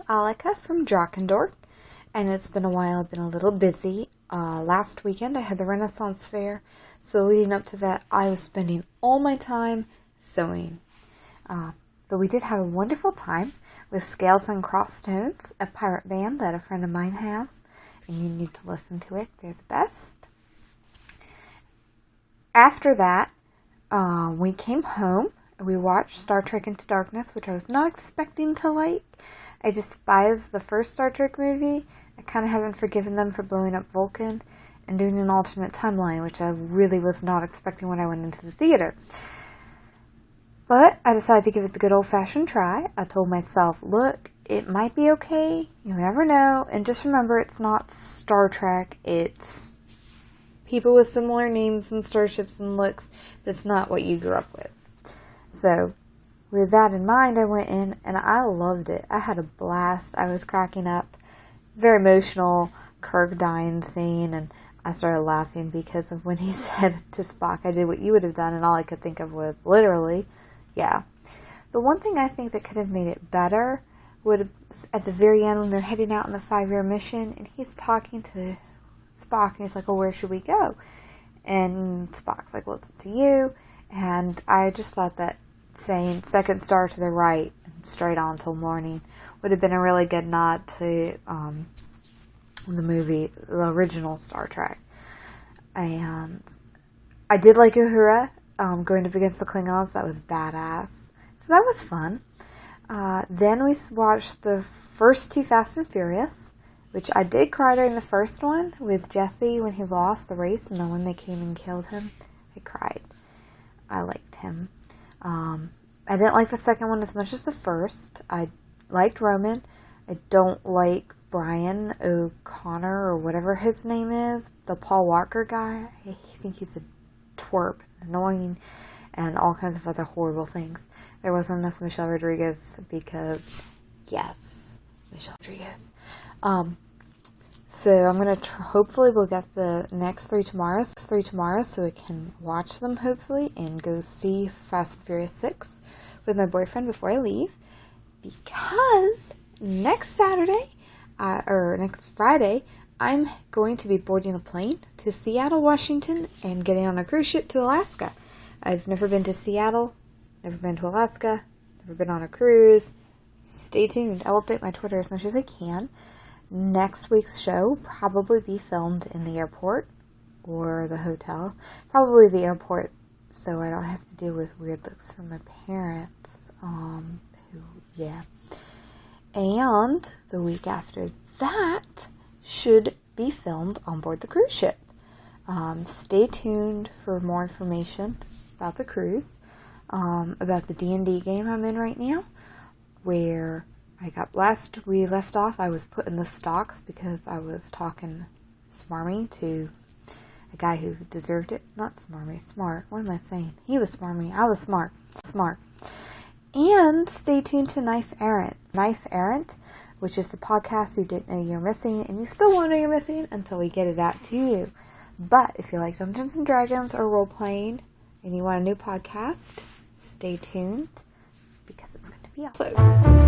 Alika from DrakenDork, and it's been a while. I've been a little busy. Last weekend I had the Renaissance Fair, so leading up to that I was spending all my time sewing. But we did have a wonderful time with Scales and Crosstones, a pirate band that a friend of mine has, and you need to listen to it. They're the best. After that, we came home. We watched Star Trek Into Darkness, which I was not expecting to like. I despise the first Star Trek movie. I kind of haven't forgiven them for blowing up Vulcan and doing an alternate timeline, which I really was not expecting when I went into the theater. But I decided to give it the good old-fashioned try. I told myself, look, it might be okay. You never know. And just remember, it's not Star Trek. It's people with similar names and starships and looks, but it's not what you grew up with. So, with that in mind, I went in and I loved it. I had a blast. I was cracking up. Very emotional Kirk dying scene, and I started laughing because of when he said to Spock, I did what you would have done, and all I could think of was literally, yeah. The one thing I think that could have made it better would have, at the very end when they're heading out on the 5-year mission, and he's talking to Spock, and he's like, well, where should we go? And Spock's like, well, it's up to you. And I just thought that saying second star to the right and straight on till morning would have been a really good nod to the movie, the original Star Trek. And I did like Uhura going up against the Klingons. That was badass. So that was fun. Then we watched the first two Fast and Furious, which I did cry during the first one with Jesse when he lost the race, and then when they came and killed him, I cried. I liked him. I didn't like the second one as much as the first. I liked Roman. I don't like Brian O'Connor or whatever his name is, the Paul Walker guy. I think he's a twerp, annoying, and all kinds of other horrible things. There wasn't enough Michelle Rodriguez because, yes, Michelle Rodriguez. So I'm going to hopefully we'll get the next three tomorrow so we can watch them hopefully and go see Fast and Furious 6 with my boyfriend before I leave, because next Saturday or next Friday I'm going to be boarding a plane to Seattle, Washington, and getting on a cruise ship to Alaska. I've never been to Seattle, never been to Alaska, never been on a cruise. Stay tuned. I'll update my Twitter as much as I can. Next week's show will probably be filmed in the airport or the hotel. Probably the airport, so I don't have to deal with weird looks from my parents. Yeah. And the week after that should be filmed on board the cruise ship. Stay tuned for more information about the cruise, about the D&D game I'm in right now, where we left off, I was put in the stocks because I was talking smarmy to a guy who deserved it. Not smarmy, smart. What am I saying? He was smarmy. I was smart. And stay tuned to Knife Errant, which is the podcast you didn't know you're missing, and you still won't know you're missing until we get it out to you. But if you like Dungeons and Dragons or role-playing, and you want a new podcast, stay tuned, because it's going to be folks.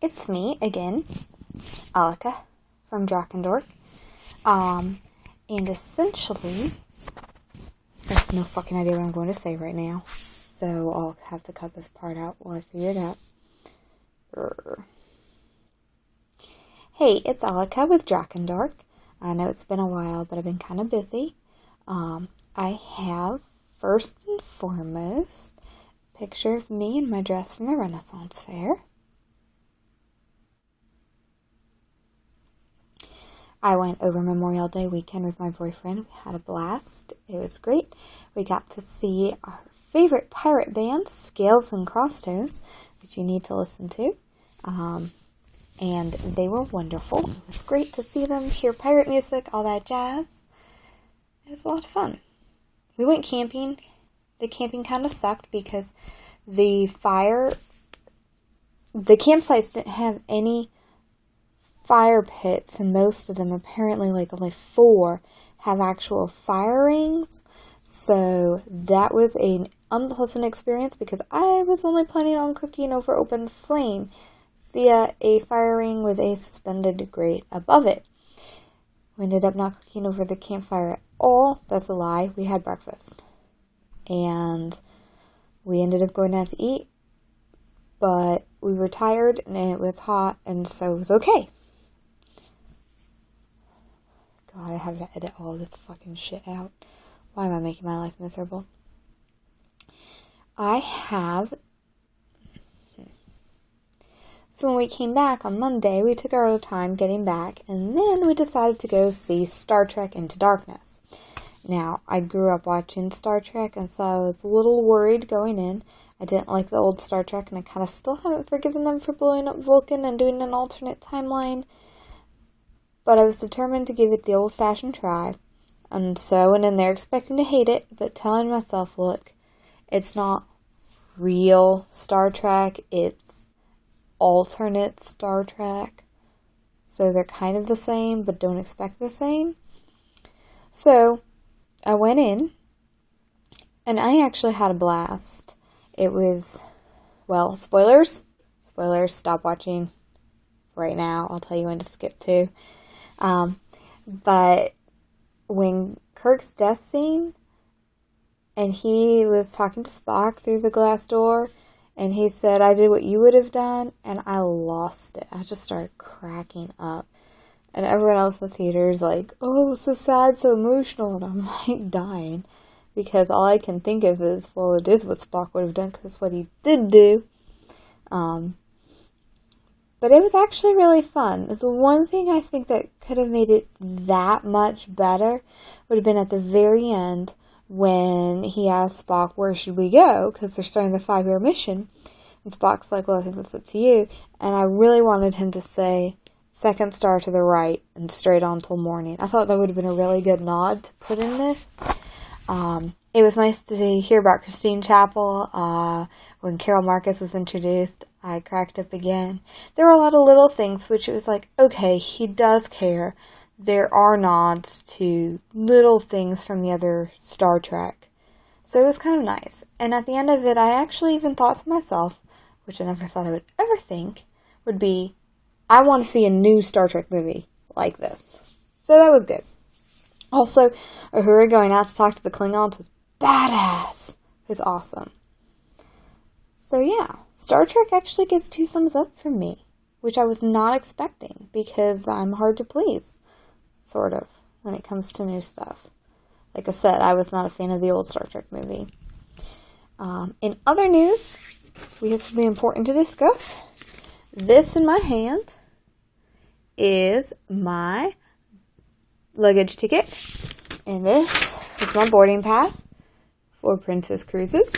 it's me again, Alika from DrakenDork. And essentially, I have no fucking idea what I'm going to say right now, so I'll have to cut this part out while I figure it out. Hey, it's Alika with DrakenDork. I know it's been a while, but I've been kind of busy. I have, first and foremost, a picture of me in my dress from the Renaissance Fair. I went over Memorial Day weekend with my boyfriend. We had a blast. It was great. We got to see our favorite pirate band, Scales and Crosstones, which you need to listen to. And they were wonderful. It was great to see them, hear pirate music, all that jazz. It was a lot of fun. We went camping. The camping kind of sucked because the campsites didn't have any fire pits, and most of them, apparently like only 4, have actual fire rings. So that was an unpleasant experience because I was only planning on cooking over open flame via a fire ring with a suspended grate above it. We ended up not cooking over the campfire at all. That's a lie. We had breakfast. And we ended up going out to eat. But we were tired and it was hot, and so it was okay. God, I have to edit all this fucking shit out. Why am I making my life miserable? So when we came back on Monday, we took our time getting back, and then we decided to go see Star Trek Into Darkness. Now, I grew up watching Star Trek, and so I was a little worried going in. I didn't like the old Star Trek, and I kind of still haven't forgiven them for blowing up Vulcan and doing an alternate timeline. But I was determined to give it the old-fashioned try. And so I went in there expecting to hate it, but telling myself, look, it's not real Star Trek, it's alternate Star Trek. So they're kind of the same, but don't expect the same. So I went in, and I actually had a blast. It was, well, spoilers. Spoilers, stop watching right now. I'll tell you when to skip to. But when Kirk's death scene, and he was talking to Spock through the glass door, and he said, I did what you would have done, and I lost it. I just started cracking up. And everyone else in the theater is like, oh, so sad, so emotional, and I'm like dying. Because all I can think of is, well, it is what Spock would have done, because that's what he did do. But it was actually really fun. The one thing I think that could have made it that much better would have been at the very end when he asked Spock, where should we go? Because they're starting the 5-year mission. And Spock's like, well, I think that's up to you. And I really wanted him to say, second star to the right and straight on till morning. I thought that would have been a really good nod to put in this. It was nice to hear about Christine Chapel. When Carol Marcus was introduced, I cracked up again. There were a lot of little things, which it was like, okay, he does care. There are nods to little things from the other Star Trek. So it was kind of nice. And at the end of it, I actually even thought to myself, which I never thought I would ever think, would be, I want to see a new Star Trek movie like this. So that was good. Also, Uhura going out to talk to the Klingons was badass. It was awesome. So yeah, Star Trek actually gets 2 thumbs up from me, which I was not expecting because I'm hard to please, sort of, when it comes to new stuff. Like I said, I was not a fan of the old Star Trek movie. In other news, we have something important to discuss. This in my hand is my luggage ticket, and this is my boarding pass for Princess Cruises.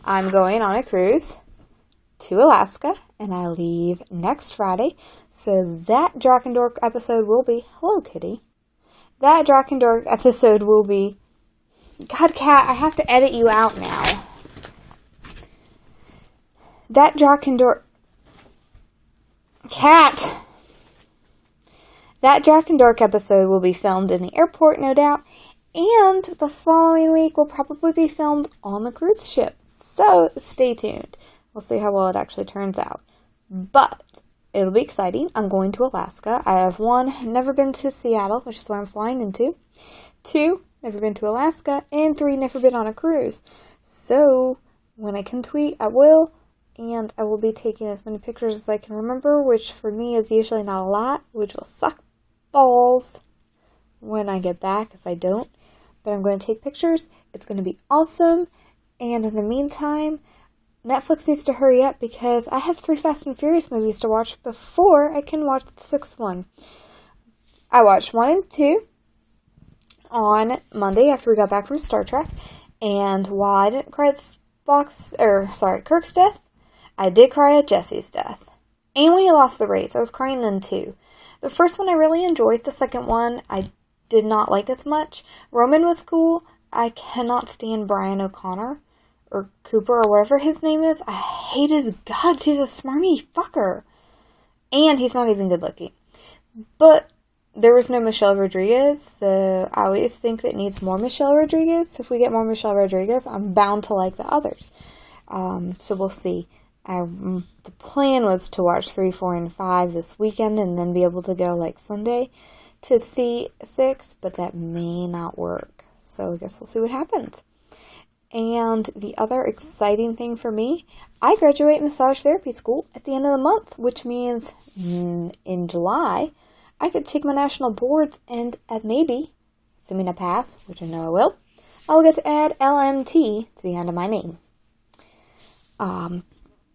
I'm going on a cruise to Alaska, and I leave next Friday, so that DrakenDork episode will be, hello kitty, that DrakenDork episode will be, God, Cat, I have to edit you out now. That DrakenDork, Cat, that DrakenDork episode will be filmed in the airport, no doubt, and the following week will probably be filmed on the cruise ship. So stay tuned. We'll see how well it actually turns out. But it'll be exciting. I'm going to Alaska. I have 1, never been to Seattle, which is where I'm flying into. 2, never been to Alaska. And 3, never been on a cruise. So, when I can tweet, I will. And I will be taking as many pictures as I can remember, which for me is usually not a lot, which will suck balls when I get back if I don't. But I'm going to take pictures. It's going to be awesome. And in the meantime, Netflix needs to hurry up because I have 3 Fast and Furious movies to watch before I can watch the 6th one. I watched 1 and 2 on Monday after we got back from Star Trek. And while I didn't cry at Kirk's death, I did cry at Jesse's death. And when he lost the race, I was crying then too. The first one I really enjoyed. The second one I did not like as much. Roman was cool. I cannot stand Brian O'Connor or Cooper or whatever his name is. I hate his guts. He's a smarmy fucker. And he's not even good looking. But there was no Michelle Rodriguez, so I always think that it needs more Michelle Rodriguez. So if we get more Michelle Rodriguez, I'm bound to like the others. So we'll see. The plan was to watch 3, 4, and 5 this weekend and then be able to go like Sunday to see 6, but that may not work. So I guess we'll see what happens. And the other exciting thing for me, I graduate massage therapy school at the end of the month, which means in July, I could take my national boards and maybe, assuming I pass, which I know I will get to add LMT to the end of my name.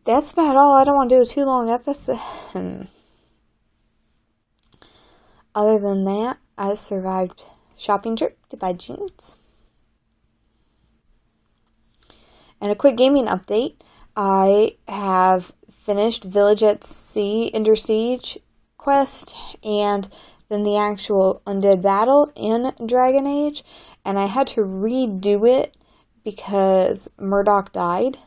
That's about all. I don't want to do a too long episode. Other than that, I survived shopping trip to buy jeans. And a quick gaming update. I have finished Village at Sea Under Siege quest and then the actual undead battle in Dragon Age. And I had to redo it because Murdoch died.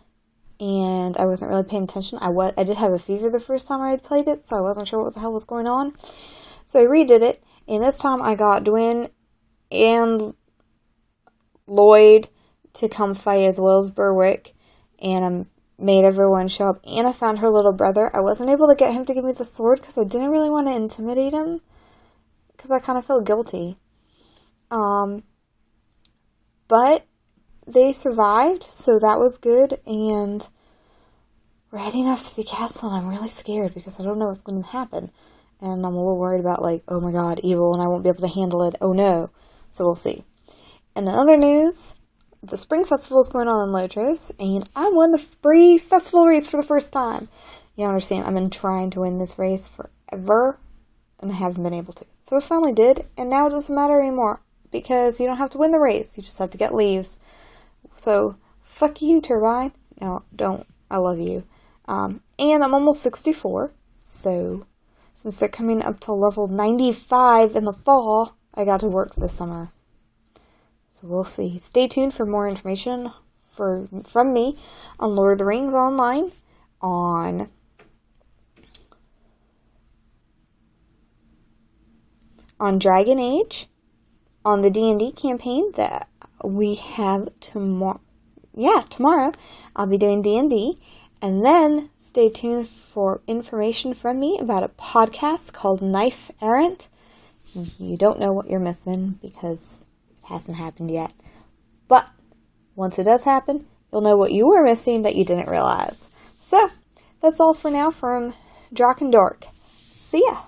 And I wasn't really paying attention. I did have a fever the first time I had played it, so I wasn't sure what the hell was going on. So I redid it, and this time I got Dwayne and Lloyd to come fight as well as Berwick, and I made everyone show up, and I found her little brother. I wasn't able to get him to give me the sword because I didn't really want to intimidate him, because I kind of felt guilty. But they survived, so that was good, and we're heading off to the castle, and I'm really scared because I don't know what's going to happen, and I'm a little worried about, like, oh my god, evil, and I won't be able to handle it, oh no, so we'll see. And in other news, the Spring Festival is going on in Lotros, and I won the free festival race for the first time. You understand, I've been trying to win this race forever, and I haven't been able to. So I finally did, and now it doesn't matter anymore, because you don't have to win the race, you just have to get leaves. So, fuck you, Turbine. No, don't. I love you. And I'm almost 64. So, since they're coming up to level 95 in the fall, I got to work this summer. So, we'll see. Stay tuned for more information from me on Lord of the Rings Online, on Dragon Age, on the D&D campaign that we have tomorrow. Yeah, tomorrow I'll be doing D&D. And then stay tuned for information from me about a podcast called Knife Errant. You don't know what you're missing because it hasn't happened yet. But once it does happen, you'll know what you were missing that you didn't realize. So, that's all for now from DrakenDork. See ya!